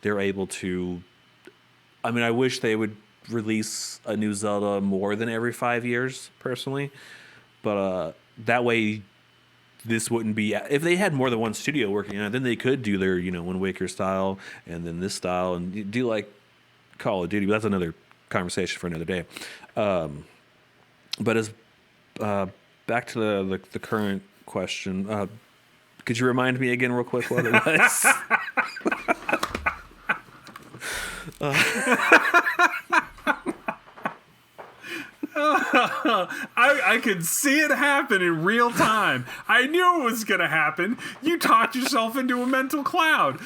they're able to. I mean, I wish they would release a new Zelda more than every 5 years, personally. But that way, this wouldn't be. If they had more than one studio working on it, then they could do their, Wind Waker style and then this style and do like Call of Duty. But that's another conversation for another day. But as back to the current question, could you remind me again, real quick, what it was? I could see it happen in real time. I knew it was going to happen. You talked yourself into a mental cloud.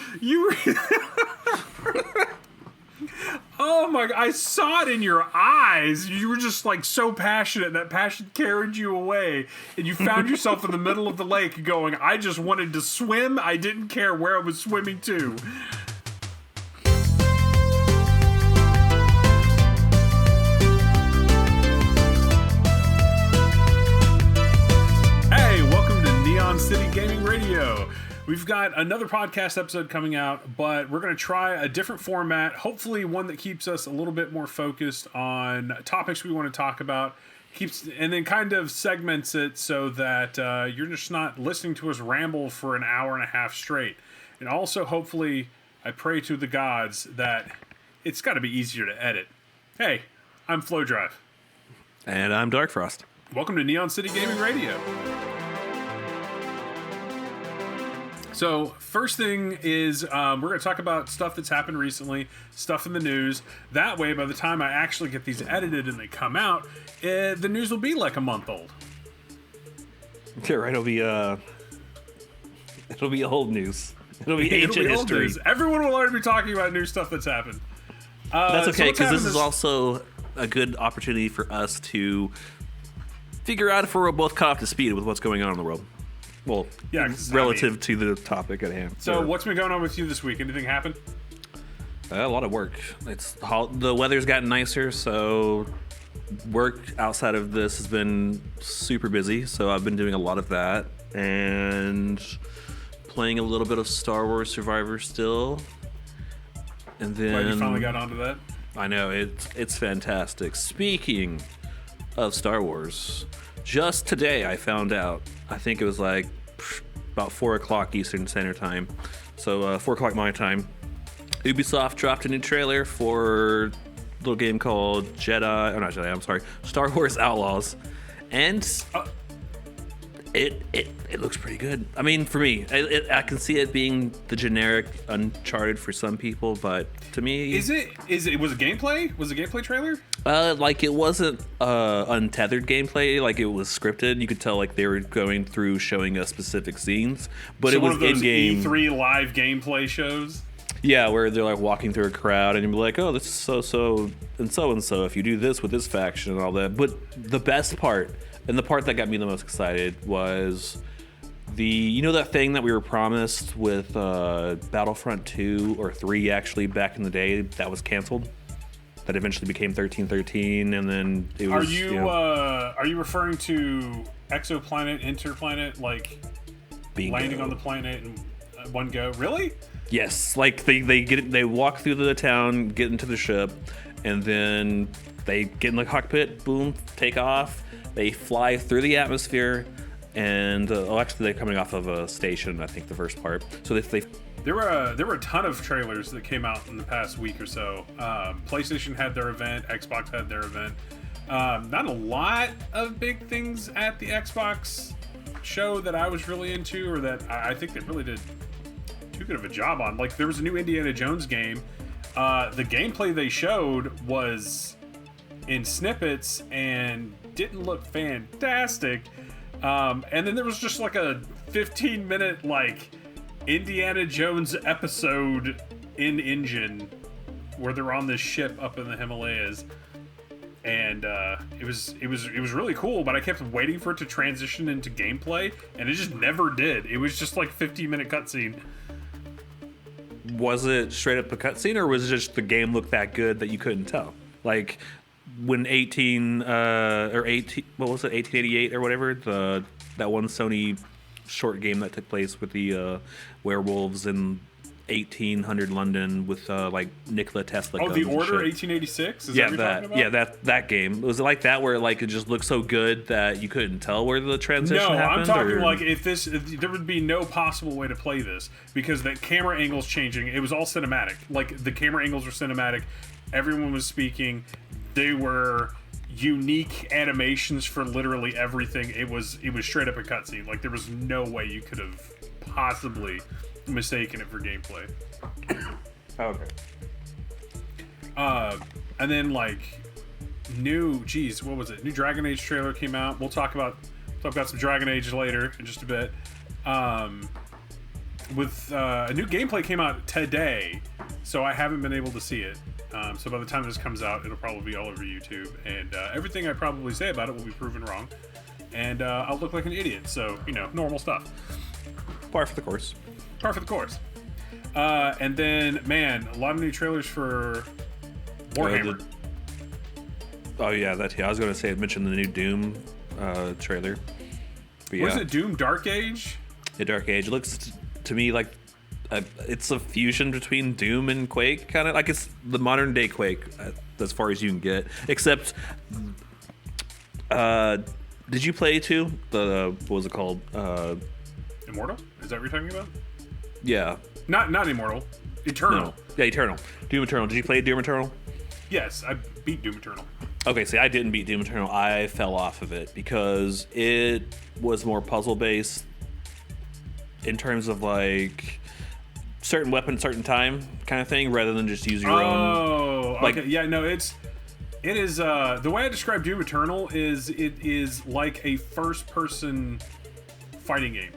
Oh my! I saw it in your eyes. You were just like so passionate. That passion carried you away, and you found yourself in the middle of the lake, going, "I just wanted to swim. I didn't care where I was swimming to." City Gaming Radio. We've got another podcast episode coming out, but we're going to try a different format, hopefully one that keeps us a little bit more focused on topics we want to talk about, and then kind of segments it so that you're just not listening to us ramble for an hour and a half straight. And also, hopefully, I pray to the gods that it's got to be easier to edit. Hey, I'm FlowDrive. And I'm Dark Frost. Welcome to Neon City Gaming Radio. So, first thing is we're going to talk about stuff that's happened recently, stuff in the news. That way, by the time I actually get these edited and they come out, the news will be like a month old. Yeah, right. It'll be old news. It'll be ancient history. News. Everyone will already be talking about new stuff that's happened. That's okay, because this is also a good opportunity for us to figure out if we're both caught up to speed with what's going on in the world. Well, yeah, relative to the topic at hand. So, what's been going on with you this week? Anything happen? A lot of work. The weather's gotten nicer, so work outside of this has been super busy. So I've been doing a lot of that and playing a little bit of Star Wars Survivor still. And then glad you finally got onto that. I know it's fantastic. Speaking of Star Wars, just today I found out. I think it was like about 4 o'clock Eastern Standard Time. So 4 o'clock my time. Ubisoft dropped a new trailer for a little game called Star Wars Outlaws. And it looks pretty good. I mean, for me, I can see it being the generic Uncharted for some people, but to me... Was it gameplay? Was it a gameplay trailer? Like it wasn't untethered gameplay, like it was scripted. You could tell like they were going through showing us specific scenes, but it was one of those in-game E3 live gameplay shows. Yeah, where they're like walking through a crowd and you'll be like, oh, this is so and so if you do this with this faction and all that. But the best part, and the part that got me the most excited, was that thing that we were promised with Battlefront 2 or 3 actually back in the day that was canceled? That eventually became 1313, and then it was. Are you referring to exoplanet, interplanet, like Bingo. Landing on the planet in one go? Really? Yes, like they walk through the town, get into the ship, and then they get in the cockpit, boom, take off. They fly through the atmosphere, and actually they're coming off of a station. I think the first part. So they There were a ton of trailers that came out in the past week or so. PlayStation had their event, Xbox had their event. Not a lot of big things at the Xbox show that I was really into, or that I think they really did too good of a job on. Like, there was a new Indiana Jones game. The gameplay they showed was in snippets and didn't look fantastic. And then there was just like a 15-minute like Indiana Jones episode in engine where they're on this ship up in the Himalayas, and it was really cool. But I kept waiting for it to transition into gameplay, and it just never did. It was just like 15-minute cutscene. Was it straight up a cutscene, or was it just the game looked that good that you couldn't tell? Like when 1888 or whatever, that one Sony short game that took place with the werewolves and 1800 London with like Nikola Tesla. Oh, guns The and Order, shit. 1886. Is Yeah, that what you're talking about? yeah, that game. Was it like that where like it just looked so good that you couldn't tell where the transition No, happened? I'm talking or? like if there would be no possible way to play this because the camera angles changing. It was all cinematic. Like the camera angles were cinematic. Everyone was speaking. They were unique animations for literally everything. It was straight up a cutscene. Like there was no way you could have possibly mistaken it for gameplay. Okay. And then like what was it? New Dragon Age trailer came out. We'll talk about some Dragon Age later in just a bit. With a new gameplay came out today, so I haven't been able to see it. So by the time this comes out, it'll probably be all over YouTube, and everything I probably say about it will be proven wrong, and I'll look like an idiot. So normal stuff. Par for the course. Par for the course. And then, man, a lot of new trailers for Warhammer. Oh yeah, I was gonna say mention the new Doom trailer. But Was yeah, it Doom Dark Age? the Dark Age looks to me like it's a fusion between Doom and Quake, kind of like it's the modern day Quake as far as you can get. Except, did you play too? What was it called? Immortal? Is that what you're talking about? Yeah. Not Immortal. Eternal. No. Yeah, Eternal. Doom Eternal. Did you play Doom Eternal? Yes, I beat Doom Eternal. Okay, see, I didn't beat Doom Eternal. I fell off of it because it was more puzzle based in terms of like certain weapon, certain time kind of thing, rather than just use your own. Oh, like, okay. Yeah, no, it is the way I describe Doom Eternal is it is like a first person fighting game.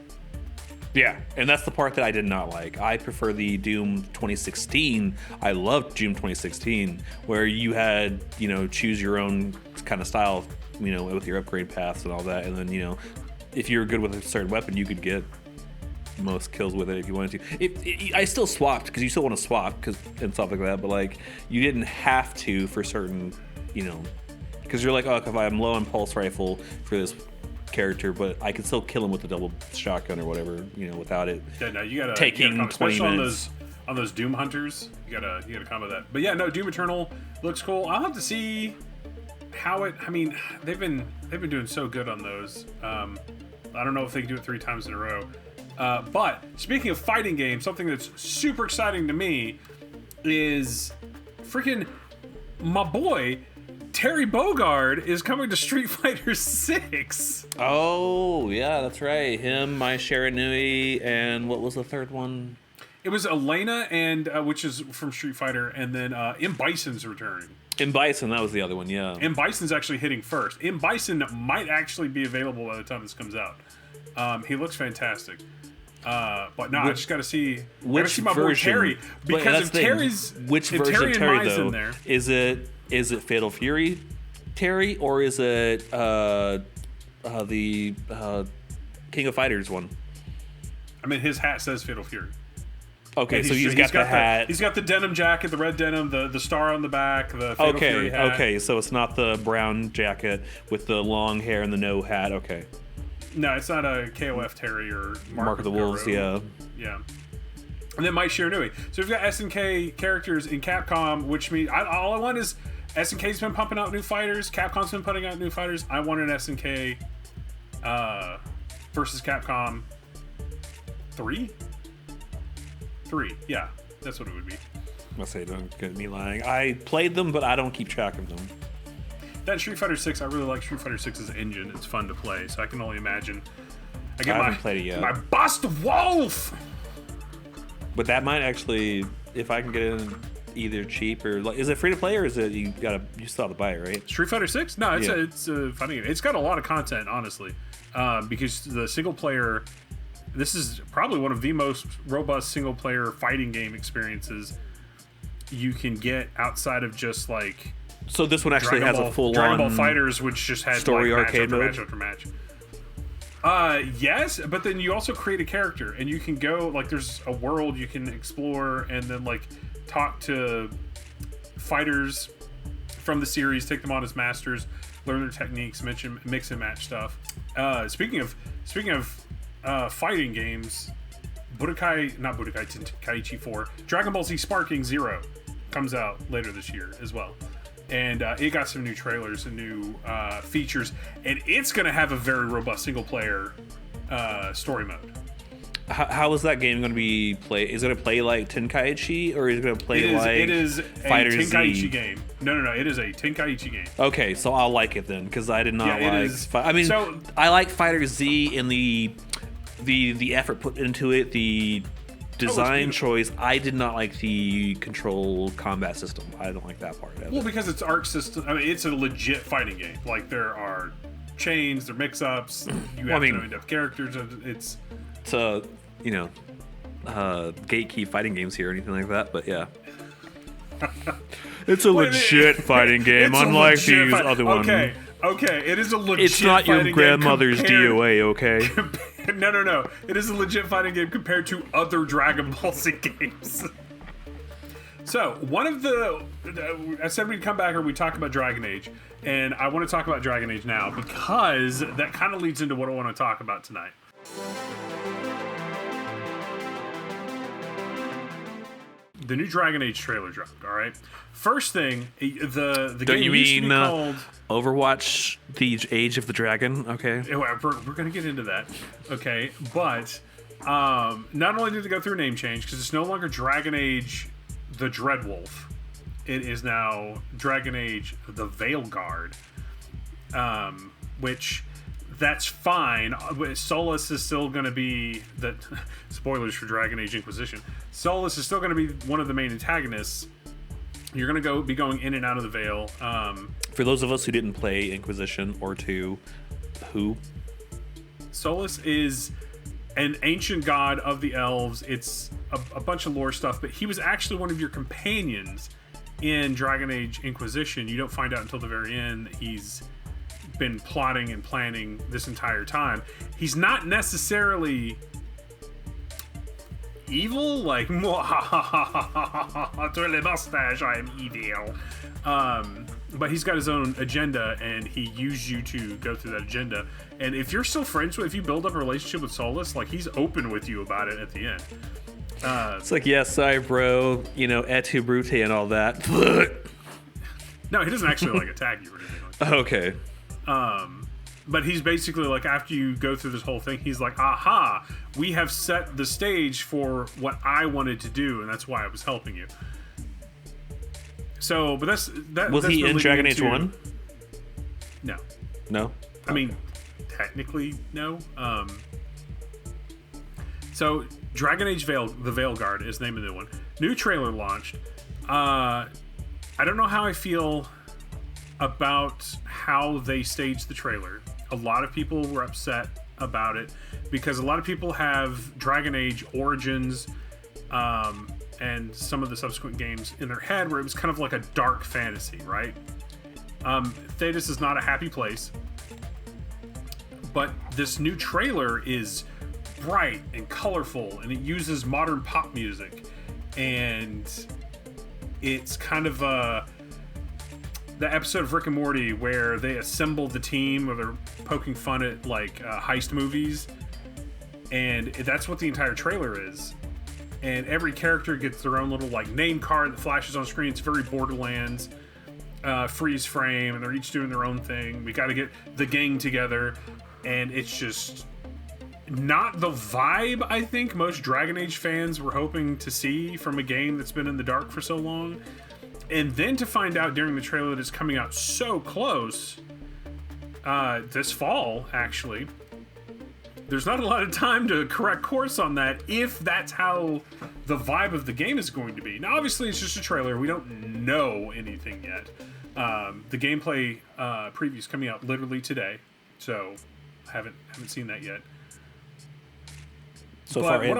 Yeah, and that's the part that I did not like. I prefer the Doom 2016. I loved Doom 2016, where you had, choose your own kind of style, with your upgrade paths and all that. And then, if you're good with a certain weapon, you could get most kills with it if you wanted to. I still swapped, because you still want to swap and stuff like that, but like you didn't have to for certain, because you're like, oh, if I'm low on pulse rifle for this character, but I can still kill him with a double shotgun or whatever, without it. Yeah, no, you gotta taking 20 especially minutes. on those Doom hunters. You gotta combo that. But yeah, no, Doom Eternal looks cool. I'll have to see how it. I mean, they've been doing so good on those. I don't know if they can do it 3 times in a row. But speaking of fighting games, something that's super exciting to me is freaking my boy Terry Bogard is coming to Street Fighter 6. Oh, yeah, that's right. Him, Mai Shiranui, and what was the third one? It was Elena, and which is from Street Fighter, and then M. Bison's returning. M. Bison, that was the other one, yeah. M. Bison's actually hitting first. M. Bison might actually be available by the time this comes out. He looks fantastic. But no, I just got to see. Which my boy version? Terry, because if Terry's which if version Terry of Terry and Mai's though? in there, Is it Fatal Fury Terry, or is it the King of Fighters one? I mean, his hat says Fatal Fury. Okay, And so he's got the hat. He's got the denim jacket, the red denim, the star on the back, the Fatal Fury hat. Okay, so it's not the brown jacket with the long hair and the no hat. Okay. No, it's not a KOF Terry or Mark of the Wolves, yeah. Yeah. And then Mai Shiranui. So we've got SNK characters in Capcom, which means all I want is SNK's been pumping out new fighters. Capcom's been putting out new fighters. I want an SNK versus Capcom 3? 3, yeah. That's what it would be. I'll say, don't get me lying. I played them, but I don't keep track of them. That Street Fighter 6, I really like Street Fighter 6's engine. It's fun to play, so I can only imagine. I haven't played it yet. My Bust Wolf! But that might actually, if I can get in either cheap or is it free to play, or is it you still have to buy it, right? Street Fighter 6? No, it's Yeah. it's a funny game. It's got a lot of content, honestly, because the single player. This is probably one of the most robust single player fighting game experiences you can get outside of just like. So this one actually has a full Dragon Ball on Fighters, which just had story like, arcade match mode? after match after match. Yes, but then you also create a character, and you can go like there's a world you can explore, and then like talk to fighters from the series, take them on as masters, learn their techniques, mix and match stuff. Speaking of fighting games, Budokai Tenkaichi 4, Dragon Ball Z Sparking Zero comes out later this year as well. And it got some new trailers and new features, and it's going to have a very robust single-player story mode. How is that game going to be play? Is it going to play like Tenkaichi, or is it going to play it is Fighter a Tenkaichi Z? game. No. It is a Tenkaichi game. Okay, so I'll like it then, because I did not Yeah, it like. is. I mean, So- I like Fighter Z and the effort put into it, the design beautiful. choice. I did not like the control combat system. I don't like that part of it. Well, because it's arc system. I mean, it's a legit fighting game. Like, there are chains, there are mix-ups. You have to know in-depth characters. It's To gatekeep fighting games here or anything like that, but yeah. It's a legit fighting game, it's a unlike legit these other ones. Okay, it is a legit. It's not your fighting grandmother's game compared- DOA, okay? No. It is a legit fighting game compared to other Dragon Ball Z games. So, one of the... I said we'd come back or we'd talk about Dragon Age, and I want to talk about Dragon Age now because that kind of leads into what I want to talk about tonight. The new Dragon Age trailer dropped, all right? First thing, the Don't game you used to mean be called... Overwatch, the Age of the Dragon? Okay. We're going to get into that, okay? But not only did they go through a name change, because it's no longer Dragon Age the Dreadwolf. It is now Dragon Age the Veilguard, which... That's fine. Solus is still going to be the spoilers for Dragon Age Inquisition. Solus is still going to be one of the main antagonists. You're going to be going in and out of the Veil. For those of us who didn't play Inquisition or 2, who? Solus is an ancient god of the elves. It's a bunch of lore stuff, but he was actually one of your companions in Dragon Age Inquisition. You don't find out until the very end that he's been plotting and planning this entire time. He's not necessarily evil, like to le mustache, I am evil. But he's got his own agenda, and he used you to go through that agenda. And if you're still friends with, if you build up a relationship with Solus, like he's open with you about it at the end. It's like, yeah, sorry, bro. Et tu brute and all that. No, he doesn't actually like attack you or anything like that. Okay. But he's basically like, after you go through this whole thing, he's like, aha, we have set the stage for what I wanted to do, and that's why I was helping you. So, but that Was that's he in really Dragon Age 1? No. No? I mean, technically, no. So, Dragon Age the Veilguard is the name of the one. New trailer launched. I don't know how I feel about how they staged the trailer. A lot of people were upset about it because a lot of people have Dragon Age Origins and some of the subsequent games in their head where it was kind of like a dark fantasy, right? Thetis is not a happy place, but this new trailer is bright and colorful, and it uses modern pop music, and it's kind of the episode of Rick and Morty where they assemble the team, where they're poking fun at like heist movies, and that's what the entire trailer is. And every character gets their own little like name card that flashes on screen. It's very Borderlands, freeze frame, and they're each doing their own thing. We got to get the gang together, and it's just not the vibe I think most Dragon Age fans were hoping to see from a game that's been in the dark for so long. And then to find out during the trailer that it's coming out so close, this fall, actually, there's not a lot of time to correct course on that if that's how the vibe of the game is going to be. Now, obviously, it's just a trailer. We don't know anything yet. The gameplay preview's coming out literally today, so I haven't seen that yet. But what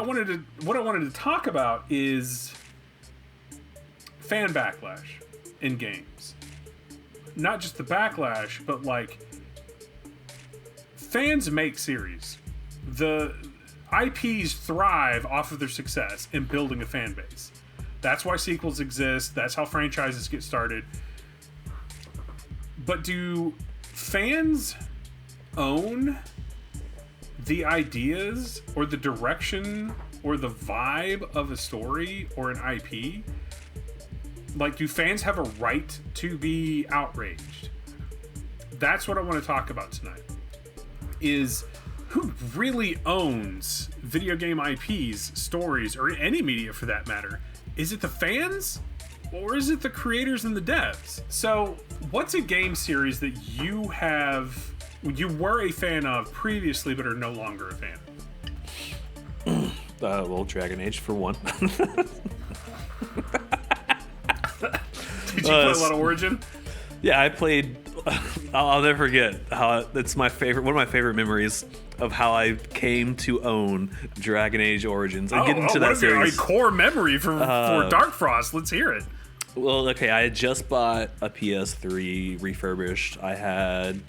I wanted to talk about is fan backlash in games. Not just the backlash, but like fans make series. The IPs thrive off of their success in building a fan base. That's why sequels exist. That's how franchises get started. But do fans own the ideas or the direction or the vibe of a story or an IP, like, do fans have a right to be outraged? That's what I want to talk about tonight. Is who really owns video game IPs, stories, or any media for that matter? Is it the fans? Or is it the creators and the devs? So, what's a game series that you were a fan of previously but are no longer a fan? Well, Dragon Age for one. Did you play a lot of Origin? Yeah, I played. I'll never forget how it's my favorite. One of my favorite memories of how I came to own Dragon Age Origins. And get into that series. A core memory for Dark Frost. Let's hear it. Well, okay, I had just bought a PS3 refurbished. I had,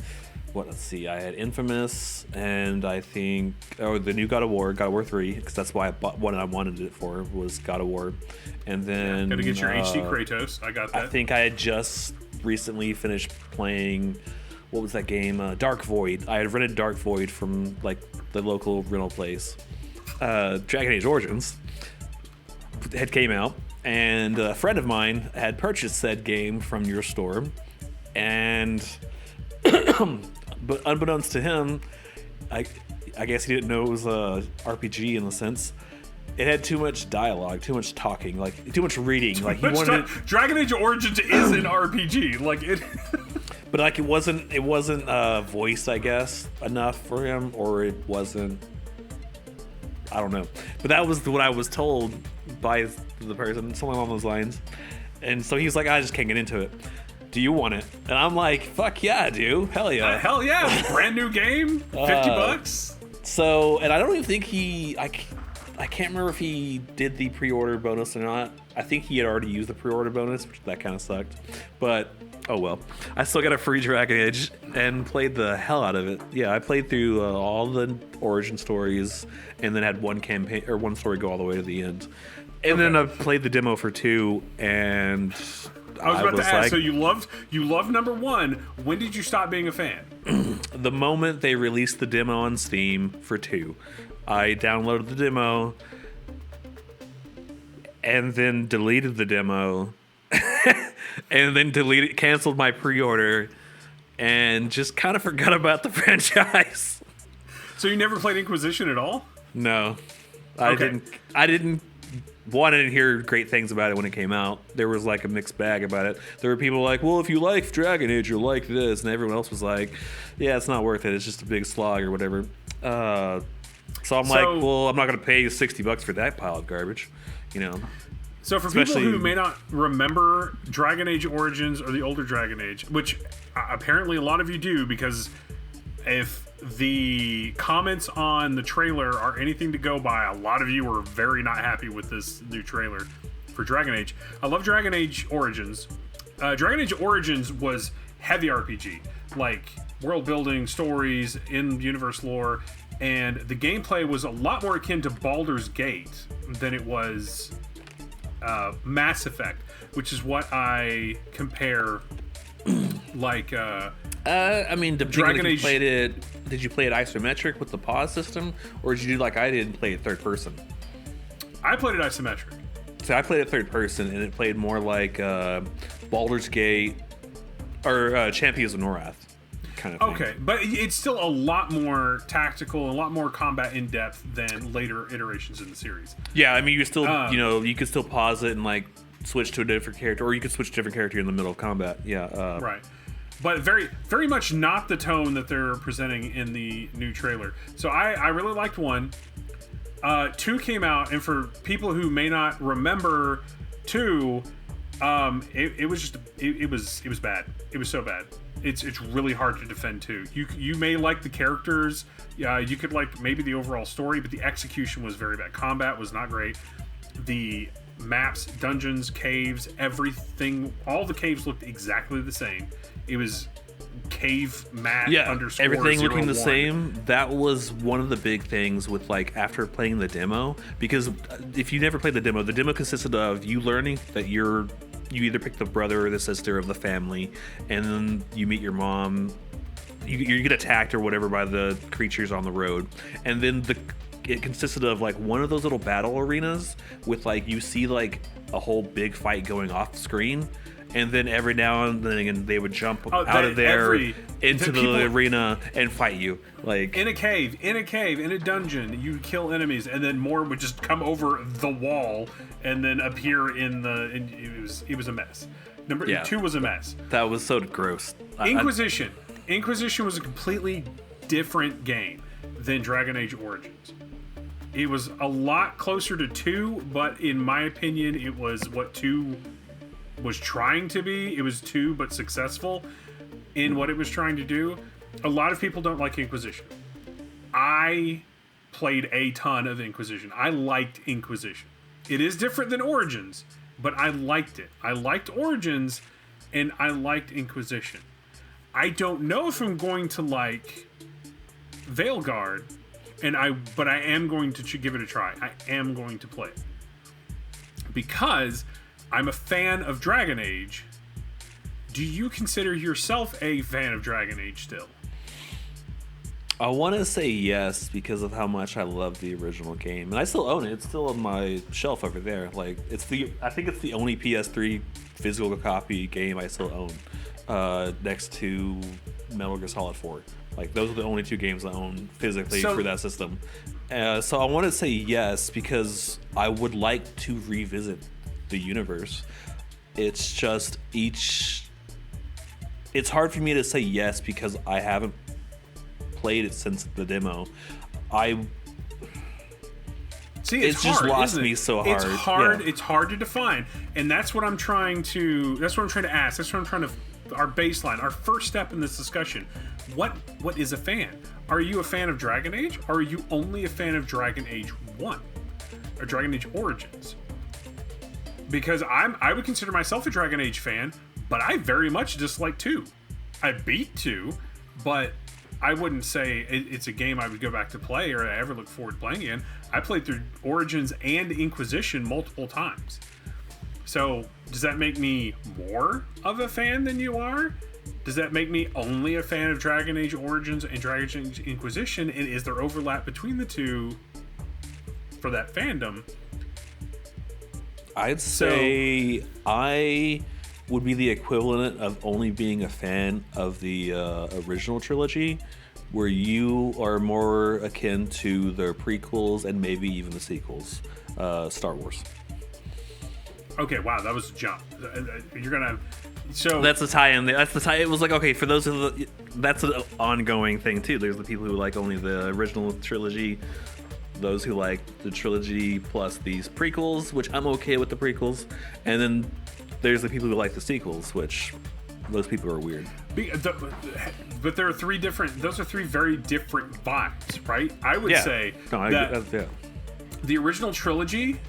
I had Infamous, and I think, the new God of War 3, because that's why I bought what I wanted it for, was God of War. And then... Gotta get your HD Kratos, I got that. I think I had just recently finished playing, what was that game? Dark Void. I had rented Dark Void from, like, the local rental place. Dragon Age Origins had came out. And a friend of mine had purchased said game from your store, and but unbeknownst to him, I guess he didn't know it was a RPG in the sense. It had too much dialogue, too much talking, like too much reading. Like he wanted Dragon Age Origins is an RPG, like it. But like it wasn't voiced, I guess, enough for him, or it wasn't. I don't know, but that was what I was told by the person, something along those lines. And so he's like, I just can't get into it. Do you want it? And I'm like, fuck yeah, I do. Hell yeah. Hell yeah. Brand new game. $50. So, and I don't even think I can't remember if he did the pre-order bonus or not. I think he had already used the pre-order bonus, which that kind of sucked. But, oh well. I still got a free Dragon Age and played the hell out of it. Yeah, I played through all the origin stories and then had one campaign or one story go all the way to the end. And then I played the demo for 2, and I was about to ask. So you loved number 1. When did you stop being a fan? The moment they released the demo on Steam for 2, I downloaded the demo, and then deleted the demo, and then canceled my pre-order, and just kind of forgot about the franchise. So you never played Inquisition at all? No, I didn't. One, I didn't hear great things about it when it came out. There was like a mixed bag about it. There were people like, well, if you like Dragon Age, you'll like this. And everyone else was like, yeah, it's not worth it. It's just a big slog or whatever. So I'm like, well, I'm not going to pay you $60 for that pile of garbage, you know. So for people who may not remember Dragon Age Origins or the older Dragon Age, which apparently a lot of you do, because if the comments on the trailer are anything to go by, a lot of you were very not happy with this new trailer for Dragon Age. I love Dragon Age Origins. Dragon Age Origins was heavy RPG, like world building, stories, in-universe lore, and the gameplay was a lot more akin to Baldur's Gate than it was Mass Effect, which is what I compare like I mean, Dragon Age. Did you play it isometric with the pause system, or did you do like I did and play it third person? I played it isometric. So I played it third person, and it played more like Baldur's Gate or Champions of Norath kind of thing. Okay, but it's still a lot more tactical, a lot more combat in depth than later iterations in the series. Yeah, I mean, you still you could still pause it and like switch to a different character, or you could switch to a different character in the middle of combat. Yeah, right. But very, very much not the tone that they're presenting in the new trailer. So I really liked 1. 2 came out, and for people who may not remember 2, it was bad. It was so bad. It's really hard to defend 2. You may like the characters, you could like maybe the overall story, but the execution was very bad. Combat was not great. The maps, dungeons, caves, everything, all the caves looked exactly the same. It was cave mat underscore everything looking the 01. same. That was one of the big things with like after playing the demo, because if you never played the demo consisted of you learning that you either pick the brother or the sister of the family, and then you meet your mom. You get attacked or whatever by the creatures on the road, and then it consisted of like one of those little battle arenas with like you see like a whole big fight going off screen, and then every now and then they would jump out of there into the arena and fight you, like in a cave, in a dungeon. You kill enemies, and then more would just come over the wall and then appear in the. It was a mess. Number 2 was a mess. That was so gross. Inquisition. Inquisition was a completely different game than Dragon Age Origins. It was a lot closer to 2, but in my opinion, it was what 2 was trying to be. It was 2, but successful in what it was trying to do. A lot of people don't like Inquisition. I played a ton of Inquisition. I liked Inquisition. It is different than Origins, but I liked it. I liked Origins, and I liked Inquisition. I don't know if I'm going to like Veilguard, but I am going to give it a try. I am going to play it because I'm a fan of Dragon Age. Do you consider yourself a fan of Dragon Age still? I want to say yes because of how much I love the original game, and I still own it. It's still on my shelf over there. Like I think it's the only PS3 physical copy game I still own, next to Metal Gear Solid 4. Like those are the only 2 games I own physically for that system. So I want to say yes because I would like to revisit the universe. It's just it's hard for me to say yes because I haven't played it since the demo. It's just hard, lost me so hard. It's hard. Yeah. It's hard to define, and that's what I'm trying to. That's what I'm trying to ask. That's what I'm trying to. Our baseline, our first step in this discussion. What is a fan? Are you a fan of Dragon Age? Or are you only a fan of Dragon Age 1 or Dragon Age Origins? Because I would consider myself a Dragon Age fan, but I very much dislike 2. I beat 2, but I wouldn't say it's a game I would go back to play or I ever look forward to playing again. I played through Origins and Inquisition multiple times. So, does that make me more of a fan than you are? Does that make me only a fan of Dragon Age Origins and Dragon Age Inquisition? And is there overlap between the two for that fandom? I'd say I would be the equivalent of only being a fan of the original trilogy, where you are more akin to the prequels and maybe even the sequels, Star Wars. Okay, wow, that was a jump. You're gonna. So that's the tie-in. That's the tie. It was like, okay, for those of the, that's an ongoing thing too. There's the people who like only the original trilogy, those who like the trilogy plus these prequels, which I'm okay with the prequels, and then there's the people who like the sequels, which those people are weird. But there are three different. Those are three very different vibes, right? I would say that the original trilogy,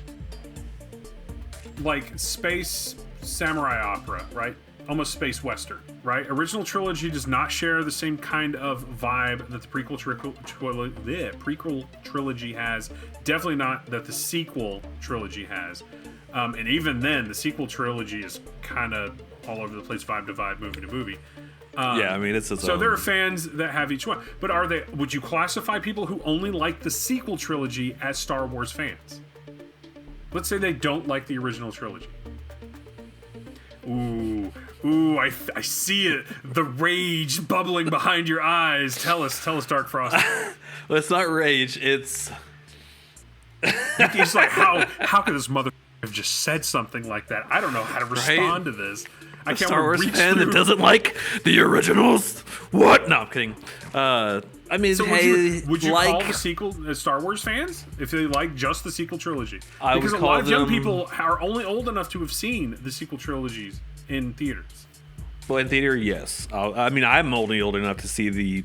like space samurai opera, right? Almost space western, right? Original trilogy does not share the same kind of vibe that the prequel trilogy has. Definitely not that the sequel trilogy has. And even then, the sequel trilogy is kind of all over the place, vibe to vibe, movie to movie. Yeah, I mean, it's so there are fans that have each one. But are they? Would you classify people who only like the sequel trilogy as Star Wars fans? Let's say they don't like the original trilogy. Ooh, I see it. The rage bubbling behind your eyes. Tell us, Dark Frost. Well, it's not rage. It's like, how could this mother have just said something like that? I don't know how to respond to this. I can't Star Wars fan that doesn't like the originals. What? No, I'm kidding. I mean, so would you call the sequel Star Wars fans if they like just the sequel trilogy? Because a lot of young people are only old enough to have seen the sequel trilogies in theaters. Well, in theater, yes. I mean, I'm only old enough to see the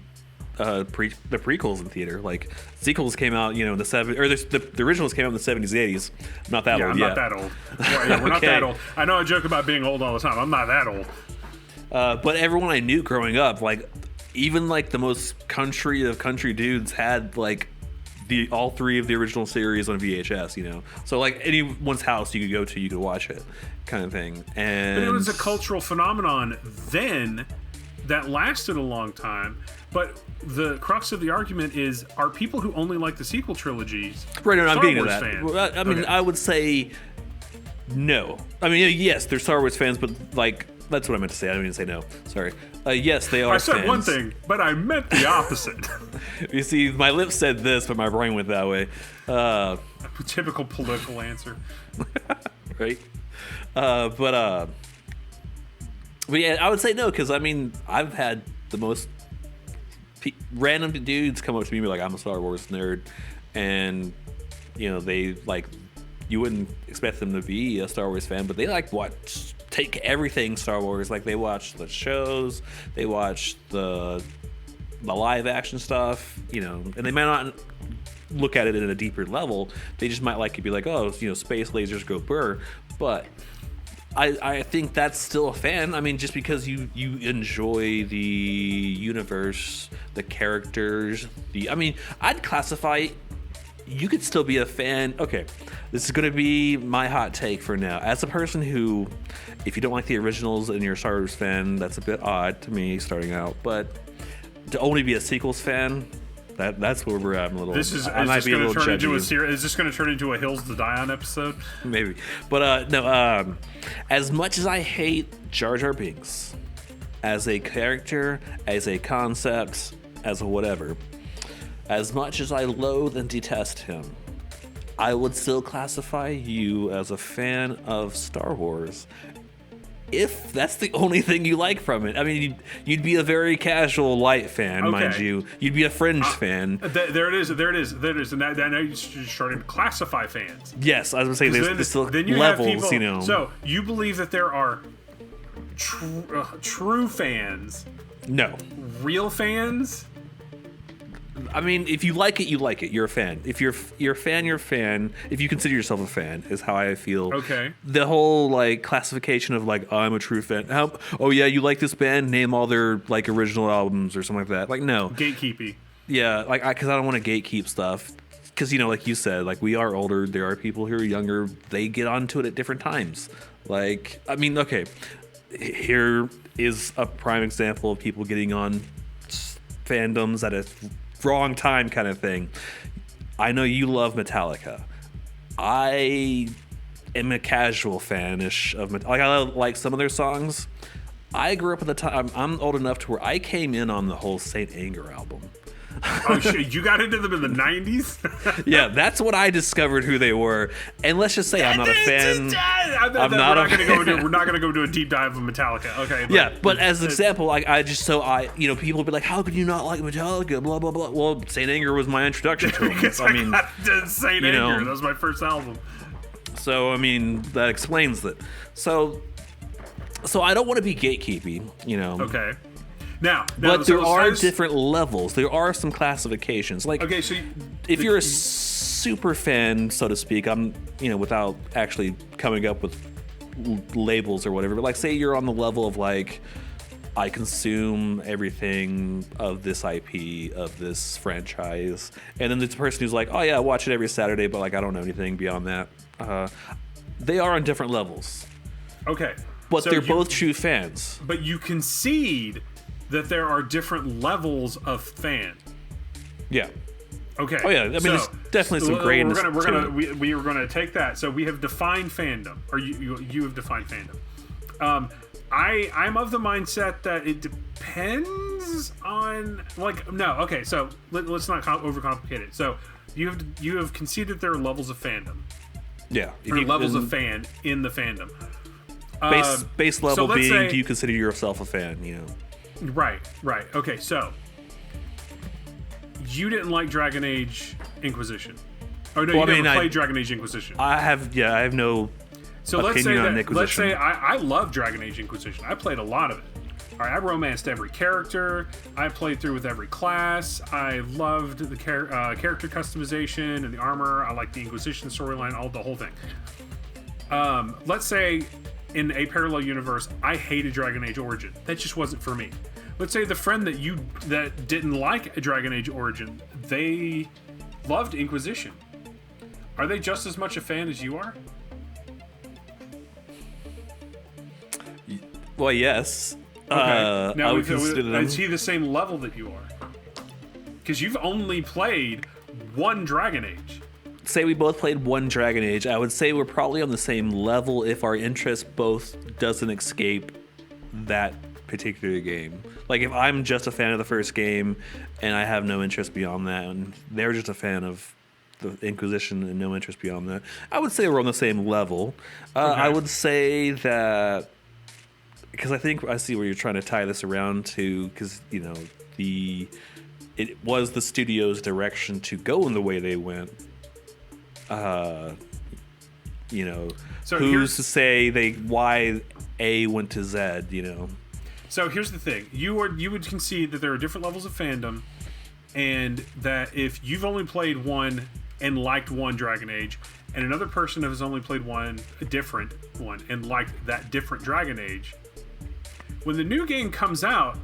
prequels in theater. Like sequels came out, in the 70s, or the originals came out in the 70s, 80s. I'm not that old yet. I'm not that old. We're not that old. I know I joke about being old all the time. I'm not that old. But everyone I knew growing up, like even like the most country of country dudes had like all three of the original series on VHS. So like anyone's house you could go to, you could watch it, kind of thing. And but it was a cultural phenomenon then that lasted a long time. But the crux of the argument is: are people who only like the sequel trilogies Right, no, I'm Star getting to Wars that. fans? Well, I mean, Okay. I would say no. I mean, yes, they're Star Wars fans, but like that's what I meant to say. I didn't mean to say no. Sorry. Yes, they are. I said fans. one thing, but I meant the opposite. You see, my lips said this, but my brain went that way. Typical political answer. Right? But yeah, I would say no, because I mean, I've had the most random dudes come up to me and be like, I'm a Star Wars nerd, and you know, they like, you wouldn't expect them to be a Star Wars fan, but they like take everything Star Wars. Like they watch the shows, they watch the live action stuff, you know, and they might not look at it at a deeper level. They just might like to be like, oh, you know, space lasers go burr. But I think that's still a fan. I mean, just because you enjoy the universe, the characters, I mean, I'd classify, you could still be a fan. Okay, this is going to be my hot take for now. As a person who, if you don't like the originals and you're a Star Wars fan, that's a bit odd to me starting out. But to only be a sequels fan, that's where we're at. I'm a little. This is I might this be a going to little turn into a judgy. series? Is this going to turn into a Hills to Die On episode? Maybe, but no. As much as I hate Jar Jar Binks as a character, as a concept, as a whatever, as much as I loathe and detest him, I would still classify you as a fan of Star Wars. If that's the only thing you like from it. I mean, you'd be a very casual light fan, mind Okay. you. You'd be a fringe fan. There it is. And now you're starting to classify fans. Yes, I was going to say there's still Then you levels, have people, you know. So you believe that there are true fans, No. real fans? I mean, if you like it, you like it. You're a fan. If you're a fan, you're a fan. If you consider yourself a fan, is how I feel. Okay. The whole like classification of like, I'm a true fan. Oh yeah, you like this band? Name all their like original albums or something like that. Like no. Gatekeepy. Yeah, like because I don't want to gatekeep stuff. Because you know, like you said, like we are older. There are people who are younger. They get onto it at different times. Like I mean, okay, here is a prime example of people getting on fandoms at a wrong time kind of thing. I know you love Metallica. I am a casual fan-ish of Metallica. Like I like some of their songs. I grew up at the time. I'm old enough to where I came in on the whole Saint Anger album. Oh shit! You got into them in the '90s. Yeah, that's what I discovered who they were. And let's just say I'm not a fan. We're not going to go do a deep dive of Metallica. Okay. Yeah, but as an example, like people would be like, "How could you not like Metallica?" Blah blah blah. Well, Saint Anger was my introduction to them. Because I mean, Saint you know. Anger. That was my first album. so I mean that explains it. So I don't want to be gatekeepy, you know. Okay. Now But there are says- different levels. There are some classifications. Like, Okay, so if you're a super fan, so to speak, I'm, you know, without actually coming up with labels or whatever, but like, say you're on the level of like, I consume everything of this IP, of this franchise, and then there's a person who's like, oh yeah, I watch it every Saturday, but like, I don't know anything beyond that. They are on different levels, okay, but so they're both true fans. But you concede that there are different levels of fan. Yeah. Okay. Oh yeah, I mean, there's definitely some grayness to it. We are gonna take that. So we have defined fandom, or you have defined fandom. I'm of the mindset that it depends on okay. So let's not overcomplicate it. So you have conceded there are levels of fandom, Yeah. or levels of fan in the fandom. Base level so let's being, say- do you consider yourself a fan? You know. Right. Okay, so you didn't like Dragon Age Inquisition. Oh no, Well, you I mean, never played Dragon Age Inquisition. I have no. So let's say opinion on that. Let's Inquisition. say I love Dragon Age Inquisition. I played a lot of it. All right, I romanced every character. I played through with every class. I loved the character customization and the armor. I liked the Inquisition storyline, the whole thing. Let's say in a parallel universe, I hated Dragon Age Origin. That just wasn't for me. Let's say the friend that didn't like Dragon Age Origin, they loved Inquisition. Are they just as much a fan as you are? Well, yes. Okay. I would consider them. Is he the same level that you are? Because you've only played one Dragon Age. Say we both played one Dragon Age, I would say we're probably on the same level if our interest both doesn't escape that particular game. Like if I'm just a fan of the first game and I have no interest beyond that, and they're just a fan of the Inquisition and no interest beyond that, I would say we're on the same level. Okay. I would say that because I think I see where you're trying to tie this around to, because you know it was the studio's direction to go in the way they went. You know, So who's to say why A went to Z? You know. So here's the thing: you would concede that there are different levels of fandom, and that if you've only played one and liked one Dragon Age, and another person has only played a different one, and liked that different Dragon Age, when the new game comes out,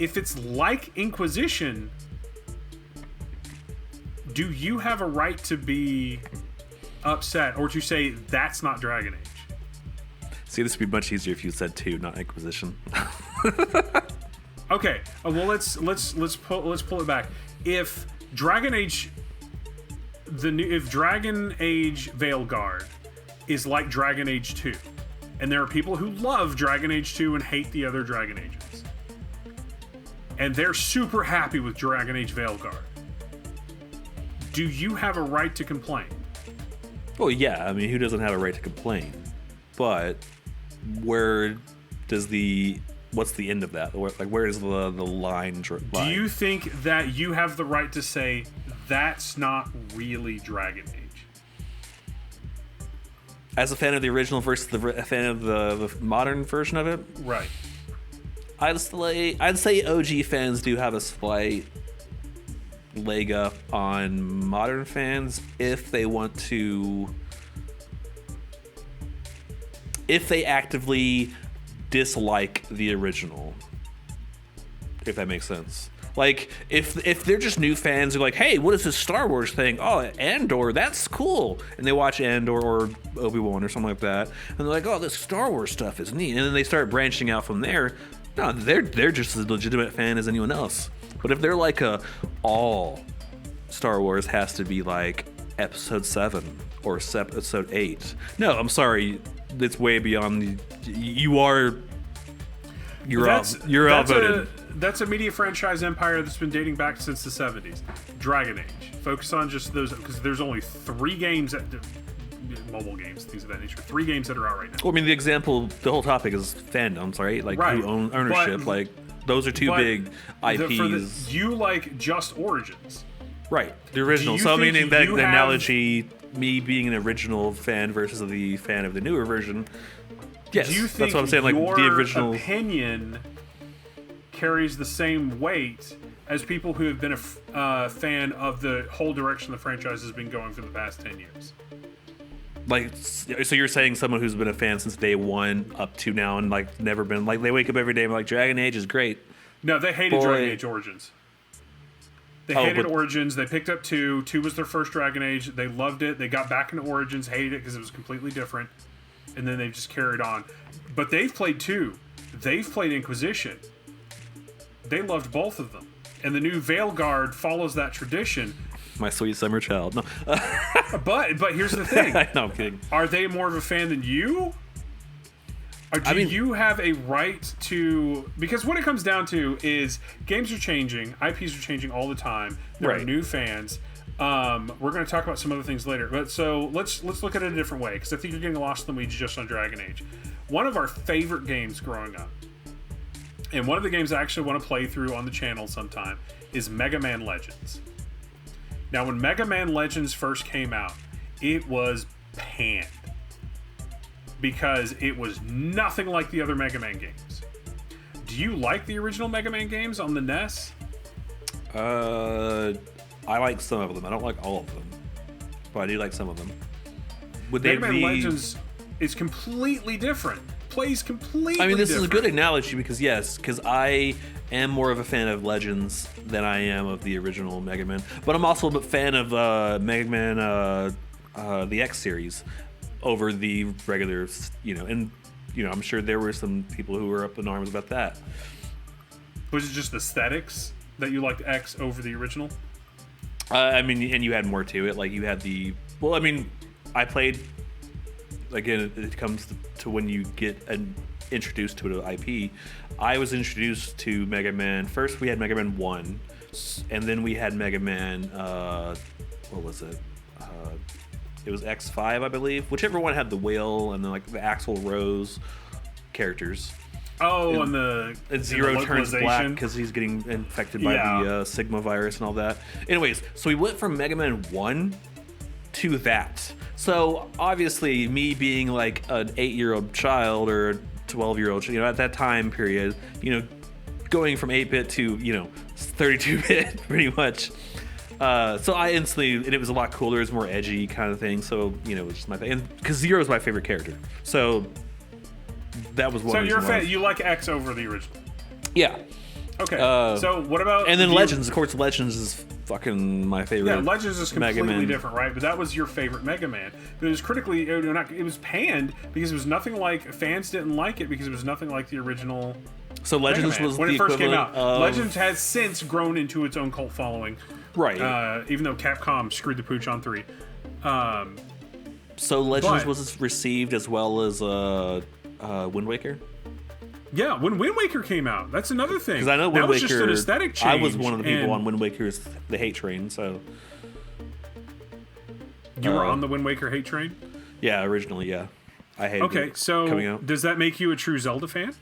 if it's like Inquisition, do you have a right to be upset or to say that's not Dragon Age? See, this would be much easier if you said 2, not Inquisition. Okay, well let's pull it back. If Dragon Age, if Dragon Age Veilguard is like Dragon Age 2, and there are people who love Dragon Age 2 and hate the other Dragon Ages, and they're super happy with Dragon Age Veilguard, do you have a right to complain? Well, yeah. I mean, who doesn't have a right to complain? But what's the end of that? Where is the line? Do you think that you have the right to say that's not really Dragon Age? As a fan of the original versus a fan of the modern version of it? Right. I'd say OG fans do have a slight leg up on modern fans if they want to, if they actively dislike the original, if that makes sense. Like if they're just new fans who are like, hey, what is this Star Wars thing? Oh, Andor, that's cool, and they watch Andor or Obi-Wan or something like that, and they're like, oh, this Star Wars stuff is neat, and then they start branching out from there. No, they're just as legitimate fan as anyone else. But if they're like all Star Wars has to be like episode 7 or episode 8. No, I'm sorry. It's way beyond you're outvoted. That's a media franchise empire that's been dating back since the 70s. Dragon Age. Focus on just those, because there's only 3 games mobile games, things of that nature. 3 games that are out right now. Well, I mean, the whole topic is fandoms, right? Like right. Who own ownership. Like those are 2 big IPs. You like just Origins. Right, the original. So meaning that the analogy, me being an original fan versus the fan of the newer version. Yes, do you think that's what I'm saying. Like the original opinion carries the same weight as people who have been a fan of the whole direction the franchise has been going for the past 10 years? Like, so you're saying someone who's been a fan since day 1 up to now and like never been, like they wake up every day and like Dragon Age is great. No, they hated Dragon Age Origins. They hated Origins. They picked up 2. 2 was their first Dragon Age. They loved it. They got back into Origins, hated it because it was completely different, and then they've just carried on. But they've played 2. They've played Inquisition. They loved both of them. And the new Veilguard follows that tradition. My sweet summer child. No. But here's the thing. No, I'm kidding. Are they more of a fan than you? Or do you have a right to... Because what it comes down to is games are changing. IPs are changing all the time. There are new fans. We're going to talk about some other things later. But so let's look at it a different way, because I think you're getting lost in the weeds just on Dragon Age. One of our favorite games growing up, and one of the games I actually want to play through on the channel sometime, is Mega Man Legends. Now, when Mega Man Legends first came out, it was panned, because it was nothing like the other Mega Man games. Do you like the original Mega Man games on the NES? I like some of them. I don't like all of them, but I do like some of them. Mega Man Legends is completely different. Plays completely different. I mean, this is a good analogy because I am more of a fan of Legends than I am of the original Mega Man. But I'm also a fan of Mega Man, the X series, over the regular, and I'm sure there were some people who were up in arms about that. Was it just aesthetics? that you liked X over the original? I mean, and you had more to it. Like you had the. Well, I mean, I played. Again, it comes to when you get introduced to an IP. I was introduced to Mega Man. First, we had Mega Man 1, and then we had Mega Man. What was it? It was X5, I believe. Whichever one had the whale and then like the Axl Rose characters. Oh, and Zero turns black because he's getting infected by the Sigma virus and all that. Anyways, so we went from Mega Man 1 to that. So obviously, me being like an 8-year-old child or a 12-year-old, you know, at that time period, you know, going from 8-bit to 32-bit, pretty much. So I instantly, and it was a lot cooler, it was more edgy kind of thing. So it was just my thing, and because Zero is my favorite character, so that was one. So you're a fan. You like X over the original? Yeah. Okay. So what about? And then Legends, of course. Legends is fucking my favorite. Yeah, Legends is completely different, right? But that was your favorite Mega Man. But it was critically, it was panned because it was nothing like. Fans didn't like it because it was nothing like the original. So Legends was when the it first came out. of... Legends has since grown into its own cult following, right? Even though Capcom screwed the pooch on 3. So Legends was received as well as Wind Waker. Yeah, when Wind Waker came out, that's another thing. Because I know Wind that was Waker. Just an aesthetic change. I was one of the people on Wind Waker's the hate train. So you were on the Wind Waker hate train. Yeah, originally, yeah. I hated it coming out. Does that make you a true Zelda fan?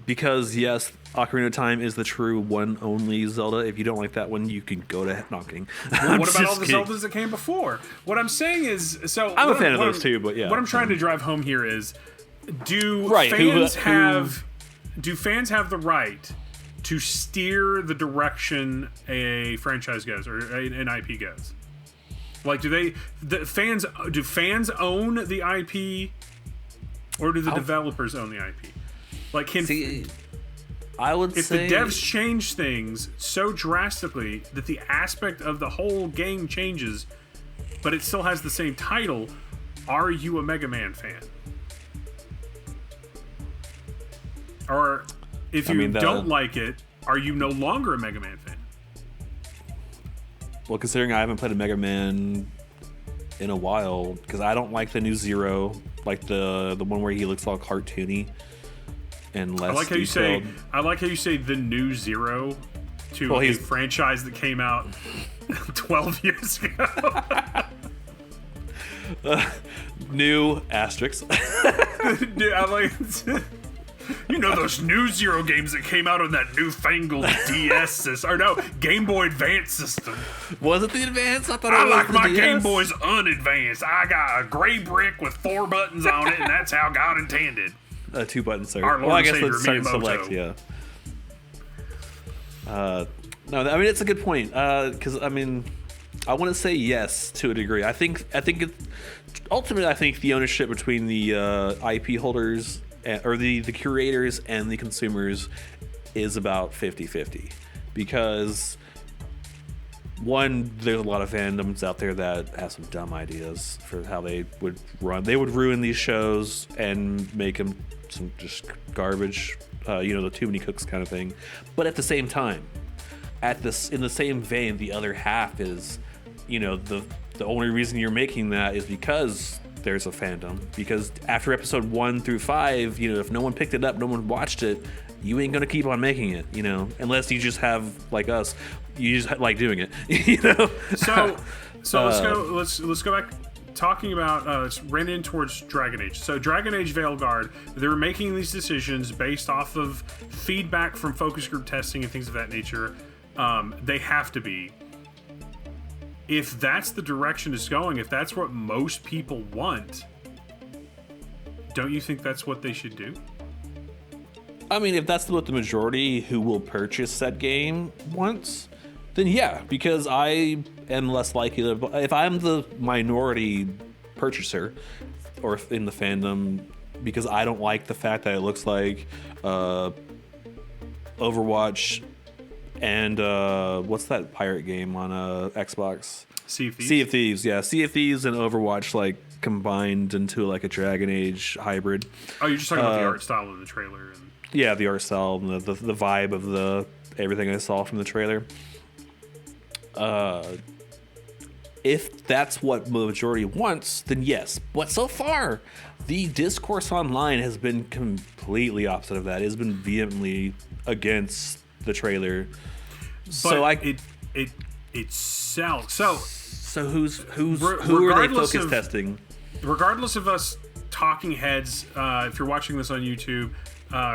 Because yes, Ocarina of Time is the true one only Zelda. If you don't like that one, you can go to knocking. Well, what about all the Zeldas that came before? What I'm saying is, I'm a fan of those too, but yeah. What I'm trying to drive home here is, do fans have the right to steer the direction a franchise goes or an IP goes? Like, do fans own the IP, or do the developers own the IP? Like, I would say if the devs change things so drastically that the aspect of the whole game changes, but it still has the same title, are you a Mega Man fan? Or if you don't like it, are you no longer a Mega Man fan? Well, considering I haven't played a Mega Man in a while, because I don't like the new Zero, like the one where he looks all cartoony and less detailed. I like how you say the new Zero to a franchise that came out 12 years ago. New asterisk. I'm like, those new Zero games that came out on that newfangled DS system, or no, Game Boy Advance system. Was it the Advance? I thought I it was like the my DS. Game Boys unadvanced. I got a gray brick with 4 buttons on it, and that's how God intended. 2 buttons, sir. Our Lord Well, I and guess Savior, let's start select, Miyamoto. yeah. No, I mean it's a good point. Because I mean, I want to say yes to a degree. I think ultimately, I think the ownership between the IP holders or the curators and the consumers is about 50-50, because one, there's a lot of fandoms out there that have some dumb ideas for how they would run. They would ruin these shows and make them some just garbage, the too many cooks kind of thing. But at the same time, in the same vein, the other half is, the only reason you're making that is because there's a fandom. Because after episode 1 through 5, if no one picked it up, no one watched it, you ain't gonna keep on making it, unless you just have, like us, you just like doing it, So let's go back. Talking about ran in towards Dragon Age. So Dragon Age Veilguard, they're making these decisions based off of feedback from focus group testing and things of that nature. They have to be. If that's the direction it's going, if that's what most people want, don't you think that's what they should do? I mean, if that's what the majority who will purchase that game wants, then yeah, because I am less likely to. If I'm the minority purchaser or in the fandom, because I don't like the fact that it looks like Overwatch and what's that pirate game on Xbox? Sea of Thieves. Sea of Thieves, yeah. Sea of Thieves and Overwatch, like, combined into like a Dragon Age hybrid. Oh, you're just talking about the art style of the trailer. And... Yeah, the art style and the vibe of the everything I saw from the trailer. If that's what the majority wants, then yes. But so far, the discourse online has been completely opposite of that. It has been vehemently against the trailer. But it sells. So who are they focus testing? Regardless of us talking heads, if you're watching this on YouTube,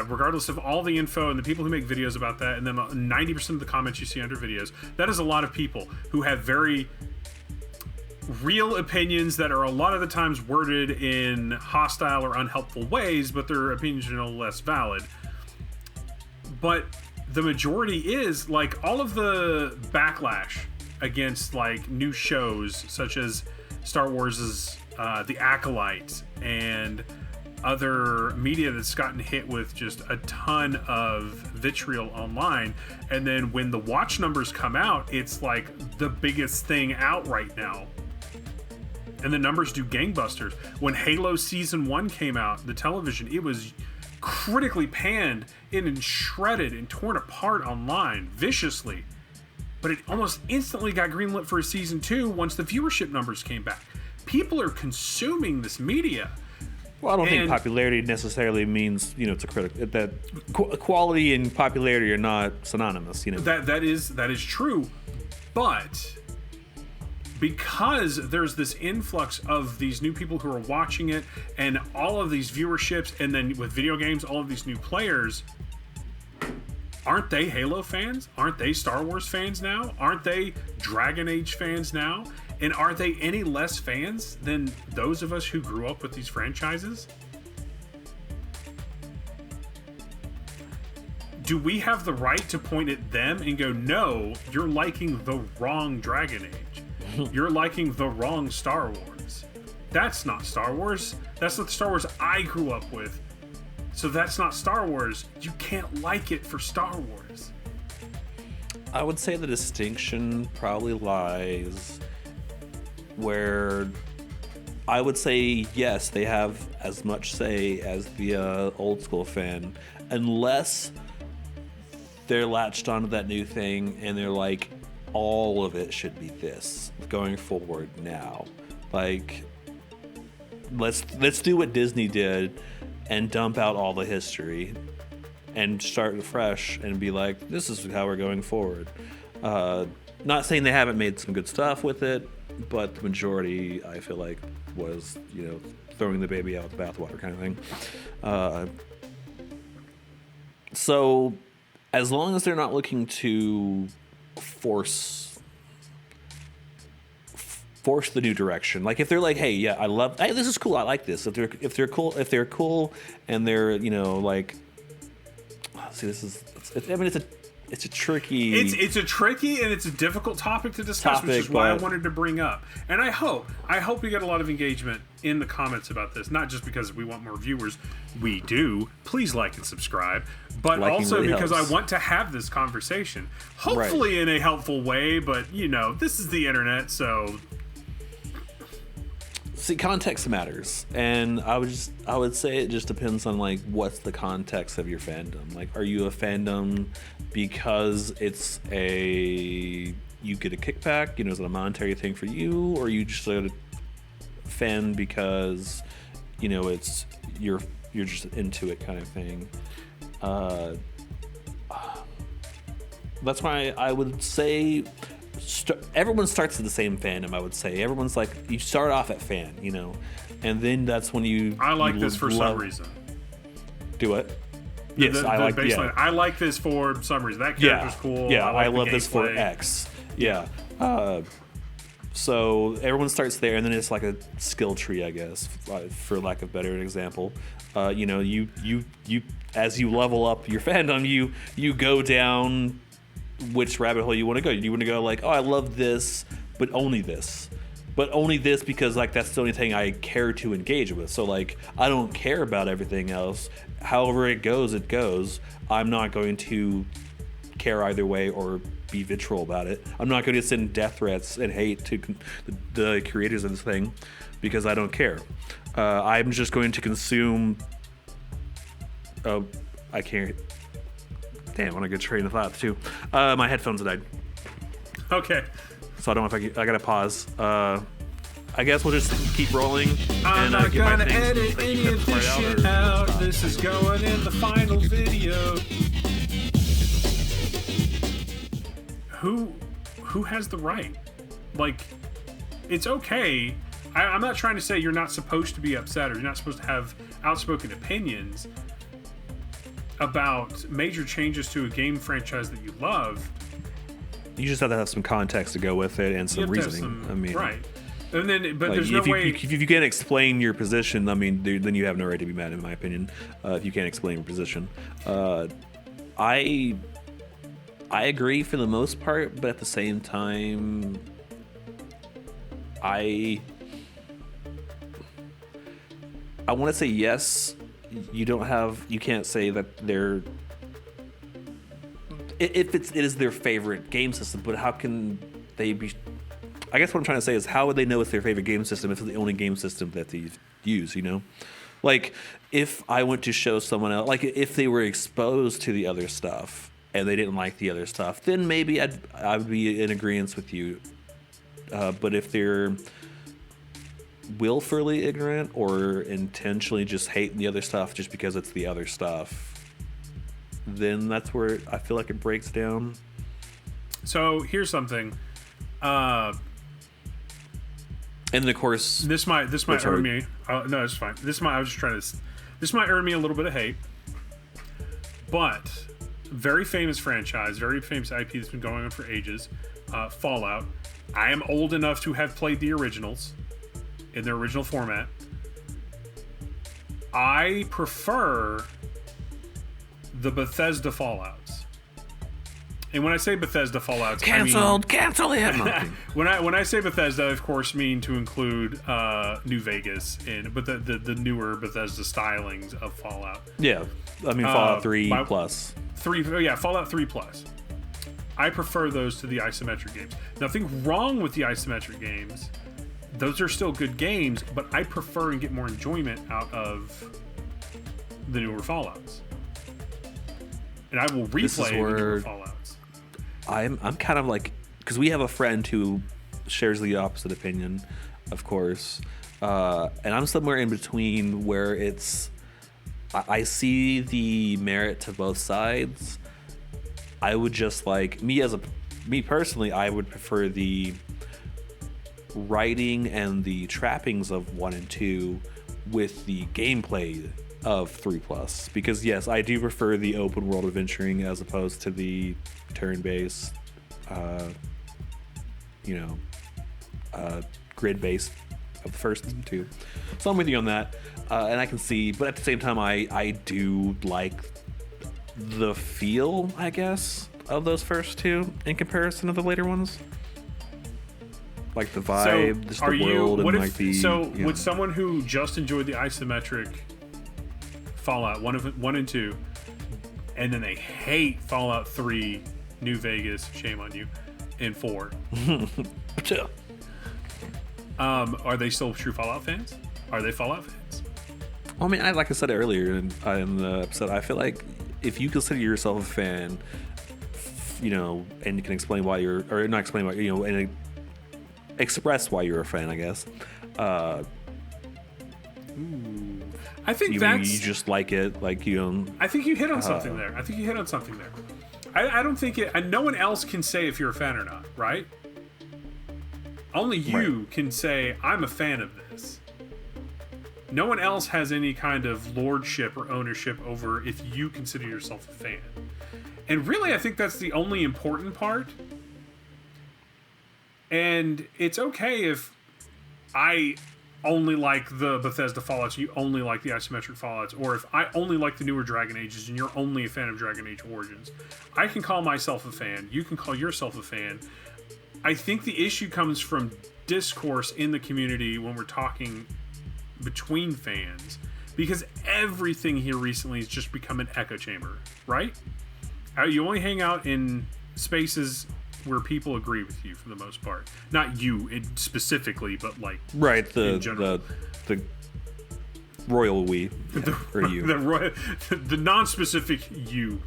regardless of all the info and the people who make videos about that, and then 90% of the comments you see under videos, that is a lot of people who have very real opinions that are a lot of the times worded in hostile or unhelpful ways, but their opinions are no less valid. But the majority is like all of the backlash against like new shows such as Star Wars's The Acolyte and other media that's gotten hit with just a ton of vitriol online. And then when the watch numbers come out, it's like the biggest thing out right now. And the numbers do gangbusters. When Halo Season 1 came out, the television, it was critically panned and shredded and torn apart online viciously. But it almost instantly got greenlit for a Season 2 once the viewership numbers came back. People are consuming this media. Well, I don't think popularity necessarily means, it's a critic. That quality and popularity are not synonymous, That is true. But because there's this influx of these new people who are watching it and all of these viewerships, and then with video games, all of these new players, aren't they Halo fans? Aren't they Star Wars fans now? Aren't they Dragon Age fans now? And are they any less fans than those of us who grew up with these franchises? Do we have the right to point at them and go, no, you're liking the wrong Dragon Age. You're liking the wrong Star Wars. That's not Star Wars. That's not the Star Wars I grew up with. So that's not Star Wars. You can't like it for Star Wars. I would say the distinction probably lies where I would say, yes, they have as much say as the old school fan, unless they're latched onto that new thing and they're like, all of it should be this going forward now. Like, let's do what Disney did and dump out all the history and start fresh and be like, this is how we're going forward. Not saying they haven't made some good stuff with it, but the majority, I feel like, was, throwing the baby out with the bathwater kind of thing. So as long as they're not looking to force the new direction, like if they're like, hey, yeah, hey, this is cool, I like this. If they're cool and they're like, see, it's a tricky and it's a difficult topic to discuss, which is why I wanted to bring up. And I hope we get a lot of engagement in the comments about this, not just because we want more viewers. We do. Please like and subscribe. But also really because helps. I want to have this conversation. Hopefully in a helpful way, but this is the internet, so see, context matters, and I would say it just depends on like what's the context of your fandom. Like, are you a fandom because it's you get a kickback, is it a monetary thing for you, or are you just a fan because it's you're just into it kind of thing? That's why I would say everyone starts at the same fandom. I would say everyone's like, you start off at fan, and then that's when I like this for some reason. Do it. Yes, I like. Yeah. I like this for some reason. That character's cool. Yeah, I love this for X. Yeah. So everyone starts there, and then it's like a skill tree, I guess, for lack of a better example. You as you level up your fandom, you go down which rabbit hole you want to go. You want to go like, oh, I love this, but only this. But only this because like that's the only thing I care to engage with. So like I don't care about everything else. However it goes, it goes. I'm not going to care either way or be vitriol about it. I'm not going to send death threats and hate to the creators of this thing because I don't care. I'm just going to consume. Oh, I can't. Damn, on a good train of thought too. My headphones died. Okay. So I don't know if I gotta pause. I guess we'll just keep rolling. I'm not get my gonna things. edit any of this shit out. This is going in the final video. Who has the right? Like, it's okay. I'm not trying to say you're not supposed to be upset or you're not supposed to have outspoken opinions about major changes to a game franchise that you love. You just have to have some context to go with it and some reasoning. I mean, right. And then, but like, there's no way. If you can't explain your position, I mean, then you have no right to be mad, in my opinion. If you can't explain your position, I agree for the most part, but at the same time, I want to say yes. You can't say that they're. If it is their favorite game system, but how can they be? I guess what I'm trying to say is, how would they know it's their favorite game system if it's the only game system that they use? You know, like if I went to show someone else, like if they were exposed to the other stuff and they didn't like the other stuff, then maybe I would be in agreement with you. But if they're willfully ignorant or intentionally just hating the other stuff just because it's the other stuff, then that's where I feel like it breaks down. So here's something. And then of course, this might earn me. No, it's fine. This might earn me a little bit of hate. But very famous franchise, very famous IP that's been going on for ages. Fallout. I am old enough to have played the originals in their original format. I prefer the Bethesda Fallouts. And when I say Bethesda Fallouts, cancel it. when I say Bethesda, I of course mean to include New Vegas but the newer Bethesda stylings of Fallout. Yeah, I mean Fallout 3 plus. Fallout 3 plus. I prefer those to the isometric games. Nothing wrong with the isometric games. Those are still good games, but I prefer and get more enjoyment out of the newer Fallouts. And I will replay the newer Fallouts. I'm kind of like, because we have a friend who shares the opposite opinion, of course, and I'm somewhere in between where it's I see the merit to both sides. I would just like me personally, I would prefer the writing and the trappings of 1 and 2 with the gameplay of 3 plus, because yes, I do prefer the open world adventuring as opposed to the turn-based grid based of the first 2. So I'm with you on that, and I can see, but at the same time I do like the feel, I guess, of those first 2 in comparison to the later ones. Like the vibe, just the world, and like the. So, would someone who just enjoyed the isometric Fallout 1 and 2, and then they hate Fallout 3, New Vegas, shame on you, and 4, are they still true Fallout fans? Are they Fallout fans? Well, I mean, like I said earlier in the episode, I feel like if you consider yourself a fan, and you can explain why or not explain why, and express why you're a fan, I guess. I think you just like it, like I think you hit on something there. I don't think no one else can say if you're a fan or not, right? Only you can say, I'm a fan of this. No one else has any kind of lordship or ownership over if you consider yourself a fan. And really, I think that's the only important part. And it's okay if I only like the Bethesda Fallouts, you only like the isometric Fallouts, or if I only like the newer Dragon Ages and you're only a fan of Dragon Age Origins. I can call myself a fan. You can call yourself a fan. I think the issue comes from discourse in the community when we're talking between fans, because everything here recently has just become an echo chamber, right? You only hang out in spaces where people agree with you for the most part. Not you specifically, but like right, in general. the royal we, yeah, or you. The non-specific you.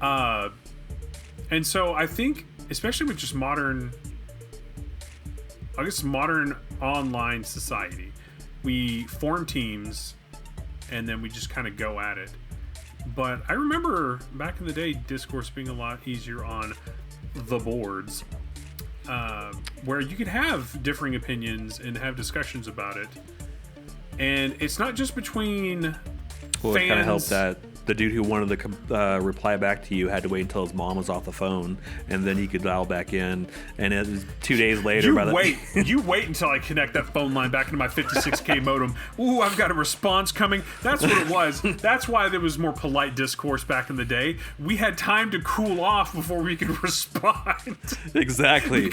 And so I think, especially with just modern online society, we form teams and then we just kind of go at it. But I remember back in the day, discourse being a lot easier on the boards, where you could have differing opinions and have discussions about it. And it's not just between well, fans. It kind of helped that the dude who wanted to reply back to you had to wait until his mom was off the phone, and then he could dial back in. And it was 2 days later. You wait until I connect that phone line back into my 56K modem. Ooh, I've got a response coming. That's what it was. That's why there was more polite discourse back in the day. We had time to cool off before we could respond. Exactly.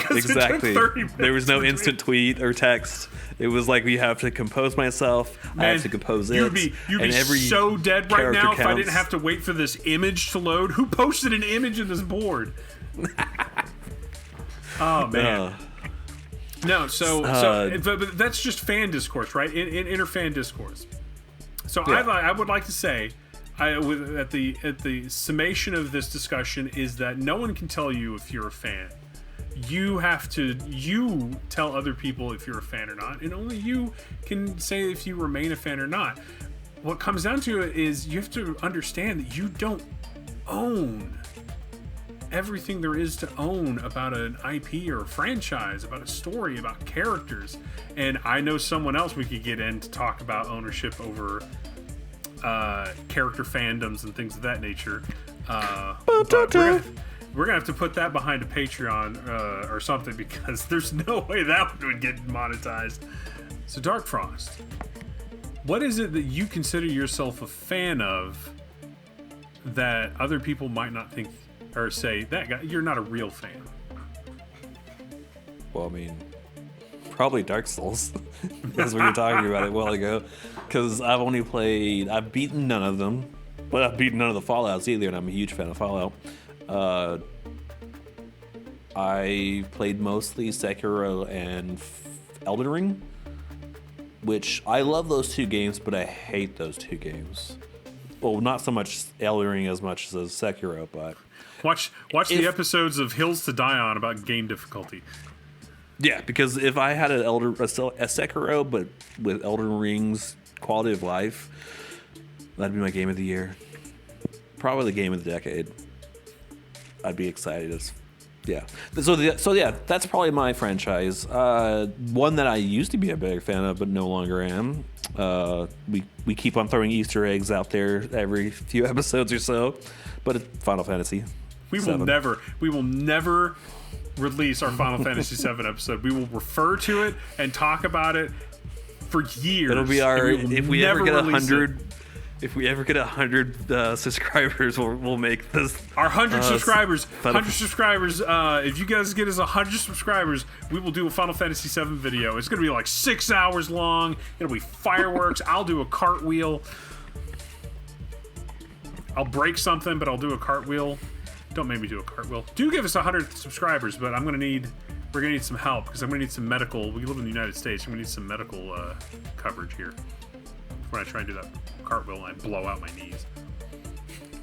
There was no instant tweet or text. It was like, we have to compose myself. Man, I have to compose it. You'd be so dead right now if I didn't have to wait for this image to load. Who posted an image in this board? Oh man. No, but that's just fan discourse, right? In inner fan discourse. So yeah. I would like to say, at the summation of this discussion is that no one can tell you if you're a fan. You tell other people if you're a fan or not, and only you can say if you remain a fan or not. What comes down to it is you have to understand that you don't own everything there is to own about an IP or a franchise, about a story, about characters. And I know someone else we could get in to talk about ownership over character fandoms and things of that nature. We're gonna have to put that behind a Patreon or something, because there's no way that would get monetized. So Dark Frost, what is it that you consider yourself a fan of that other people might not think, or say, that guy, you're not a real fan? Well, I mean, probably Dark Souls. That's what you were talking about a while ago. Because I've beaten none of them, but I've beaten none of the Fallouts either, and I'm a huge fan of Fallout. I played mostly Sekiro and Elden Ring, which I love those two games, but I hate those two games. Well, not so much Elden Ring as much as Sekiro, but watch the episodes of Hills to Die On about game difficulty. Yeah, because if I had a Sekiro, but with Elden Ring's quality of life, that'd be my game of the year. Probably the game of the decade. I'd be excited. Yeah. So yeah, that's probably my franchise. One that I used to be a big fan of, but no longer am. We keep on throwing Easter eggs out there every few episodes or so, but it's Final Fantasy. We will never release our Final Fantasy VII episode. We will refer to it and talk about it for years. It'll be our if we ever get 100. If we ever get 100 subscribers, we'll make this. Our 100 subscribers. 100 subscribers. If you guys get us 100 subscribers, we will do a Final Fantasy VII video. It's going to be like 6 hours long. It'll be fireworks. I'll do a cartwheel. I'll break something, but I'll do a cartwheel. Don't make me do a cartwheel. Do give us 100 subscribers, but we're going to need some help, because I'm going to need some medical. We live in the United States. I'm going to need some medical coverage here when I try and do that cartwheel and I blow out my knees.